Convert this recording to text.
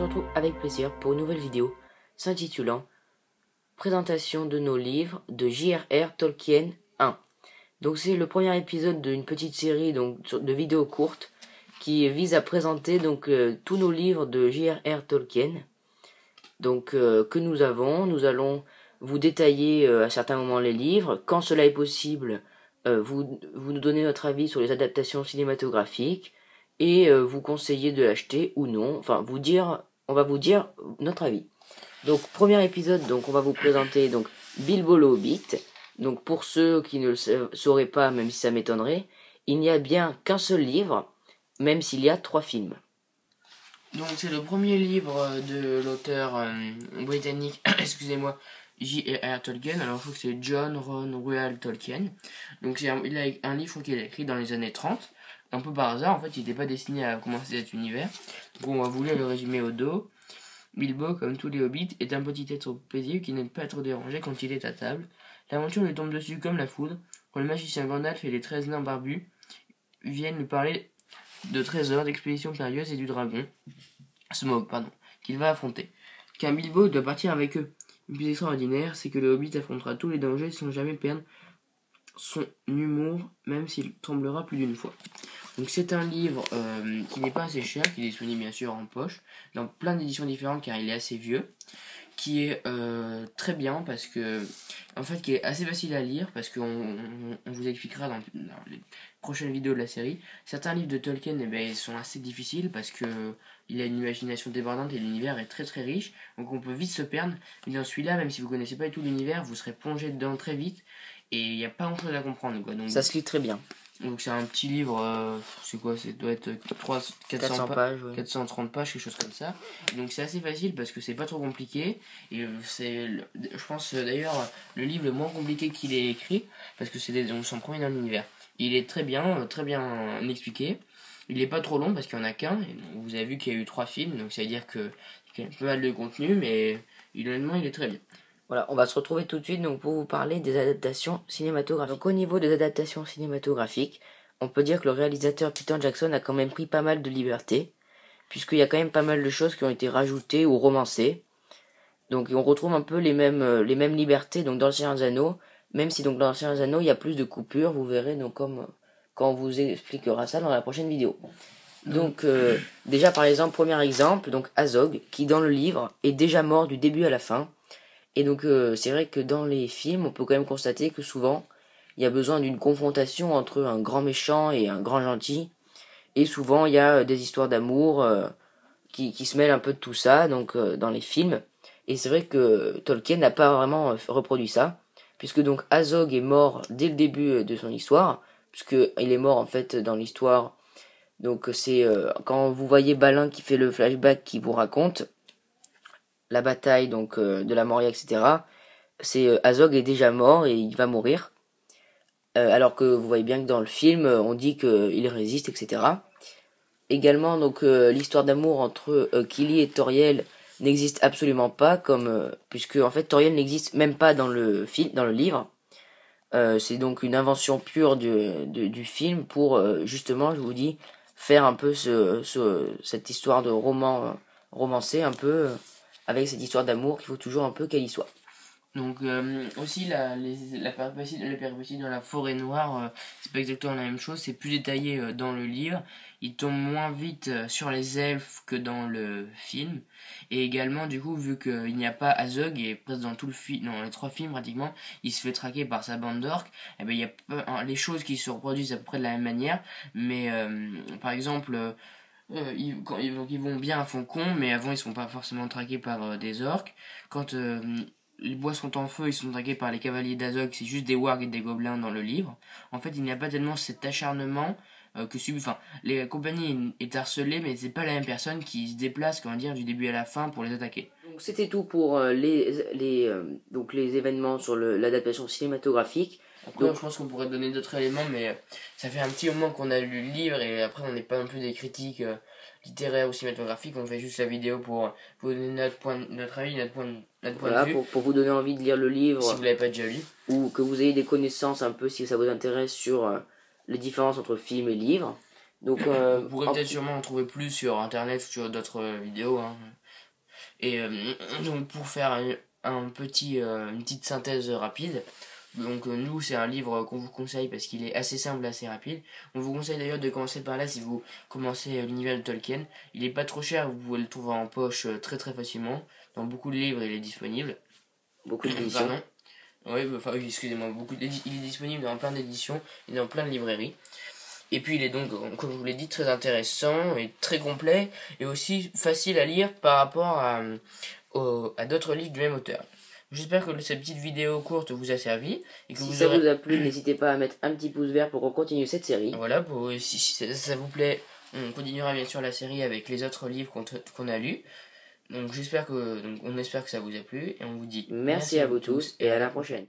se retrouve avec plaisir pour une nouvelle vidéo s'intitulant Présentation de nos livres de J.R.R. Tolkien 1. Donc c'est le premier épisode d'une petite série de vidéos courtes qui vise à présenter tous nos livres de J.R.R. Tolkien que nous avons. Nous allons vous détailler à certains moments les livres. Quand cela est possible, vous nous donnez notre avis sur les adaptations cinématographiques et vous conseiller de l'acheter ou non. Enfin, on va vous dire notre avis. Donc, premier épisode, on va vous présenter Bilbo le Hobbit. Donc, pour ceux qui ne le sauraient pas, même si ça m'étonnerait, il n'y a bien qu'un seul livre, même s'il y a 3 films. Donc, c'est le premier livre de l'auteur britannique, excusez-moi, J.R.R. Tolkien. Alors, je crois que c'est John Ron Rual Tolkien. Donc, il a un livre qu'il a écrit dans les années 30. Un peu par hasard, en fait, il n'était pas destiné à commencer cet univers. Donc, on va vous lire le résumé au dos. Bilbo, comme tous les hobbits, est un petit être paisible qui n'aime pas être dérangé quand il est à table. L'aventure lui tombe dessus comme la foudre, quand le magicien Gandalf et les 13 nains barbus viennent lui parler de trésors, d'expéditions périlleuses et du dragon, Smaug, qu'il va affronter. Car Bilbo doit partir avec eux. Le plus extraordinaire, c'est que le hobbit affrontera tous les dangers sans jamais perdre son humour, même s'il tremblera plus d'une fois. Donc c'est un livre qui n'est pas assez cher, qui est disponible bien sûr en poche, dans plein d'éditions différentes car il est assez vieux, qui est très bien parce que, en fait, qui est assez facile à lire parce qu'on vous expliquera dans les prochaines vidéos de la série. Certains livres de Tolkien, ils sont assez difficiles parce que il a une imagination débordante et l'univers est très très riche, donc on peut vite se perdre. Mais dans celui-là, même si vous connaissez pas du tout l'univers, vous serez plongé dedans très vite et il n'y a pas grand chose à comprendre, quoi. Donc, ça se lit très bien. Donc c'est un petit livre, c'est quoi, ça doit être 400 pages, ouais. 430 pages, quelque chose comme ça. Et donc c'est assez facile parce que c'est pas trop compliqué. Et je pense d'ailleurs le livre le moins compliqué qu'il ait écrit, parce que c'est son premier dans l'univers. Il est très bien expliqué. Il est pas trop long parce qu'il y en a qu'un. Et donc, vous avez vu qu'il y a eu 3 films, donc ça veut dire qu'il y a pas mal de contenu, mais honnêtement il est très bien. Voilà, on va se retrouver tout de suite pour vous parler des adaptations cinématographiques. Donc au niveau des adaptations cinématographiques, on peut dire que le réalisateur Peter Jackson a quand même pris pas mal de liberté, puisqu'il y a quand même pas mal de choses qui ont été rajoutées ou romancées. Donc on retrouve un peu les mêmes libertés dans Le Seigneur des Anneaux, même si dans Le Seigneur des Anneaux il y a plus de coupures, vous verrez comme quand on vous expliquera ça dans la prochaine vidéo. Donc déjà par exemple, premier exemple, Azog, qui dans le livre est déjà mort du début à la fin. Et donc c'est vrai que dans les films, on peut quand même constater que souvent, il y a besoin d'une confrontation entre un grand méchant et un grand gentil. Et souvent, il y a des histoires d'amour qui se mêlent un peu de tout ça dans les films. Et c'est vrai que Tolkien n'a pas vraiment reproduit ça, puisque Azog est mort dès le début de son histoire, puisqu'il est mort en fait dans l'histoire. Donc c'est quand vous voyez Balin qui fait le flashback qui vous raconte la bataille de la Moria, etc. C'est Azog est déjà mort et il va mourir. Alors que vous voyez bien que dans le film, on dit qu'il résiste, etc. Également, l'histoire d'amour entre Kili et Toriel n'existe absolument pas, puisque en fait Toriel n'existe même pas dans le livre. C'est donc une invention pure du film pour justement, je vous dis, faire un peu cette histoire de roman romancé un peu. Avec cette histoire d'amour qu'il faut toujours un peu qu'elle y soit. Donc aussi la péripétie dans la forêt noire, c'est pas exactement la même chose, c'est plus détaillé dans le livre. Il tombe moins vite sur les elfes que dans le film. Et également du coup, vu qu'il n'y a pas Azog et presque dans dans les 3 films pratiquement, il se fait traquer par sa bande d'orques. Et il y a les choses qui se reproduisent à peu près de la même manière, mais par exemple ils vont bien à fond con, mais avant ils sont pas forcément traqués par des orques. Quand les bois sont en feu, ils sont traqués par les cavaliers d'Azog, c'est juste des wargs et des gobelins dans le livre. En fait, il n'y a pas tellement cet acharnement les compagnies est harcelée, mais c'est pas la même personne qui se déplace, comment dire, du début à la fin pour les attaquer. Donc c'était tout pour les événements sur l'adaptation cinématographique. Après, je pense qu'on pourrait donner d'autres éléments, mais ça fait un petit moment qu'on a lu le livre et après on n'est pas non plus des critiques littéraires ou cinématographiques. On fait juste la vidéo pour vous donner notre avis, notre point de vue. Pour vous donner envie de lire le livre. Si vous l'avez pas déjà lu. Ou que vous ayez des connaissances un peu si ça vous intéresse sur les différences entre film et livre. Donc, vous pourrez peut-être sûrement en trouver plus sur internet ou sur d'autres vidéos. Hein. Et donc pour faire une petite synthèse rapide, donc nous c'est un livre qu'on vous conseille parce qu'il est assez simple, assez rapide. On vous conseille d'ailleurs de commencer par là si vous commencez l'univers de Tolkien. Il est pas trop cher, vous pouvez le trouver en poche très très facilement. Dans beaucoup de livres il est disponible. Beaucoup d'éditions. Pardon. Oui, excusez-moi, il est disponible dans plein d'éditions et dans plein de librairies. Et puis il est donc, comme je vous l'ai dit, très intéressant et très complet et aussi facile à lire par rapport à d'autres livres du même auteur. J'espère que cette petite vidéo courte vous a servi et que Si vous ça aurez... vous a plu, n'hésitez pas à mettre un petit pouce vert pour continuer cette série. Voilà, si ça vous plaît, on continuera bien sûr la série avec les autres livres qu'on a lus. Donc on espère que ça vous a plu et on vous dit Merci à vous tous et à la prochaine.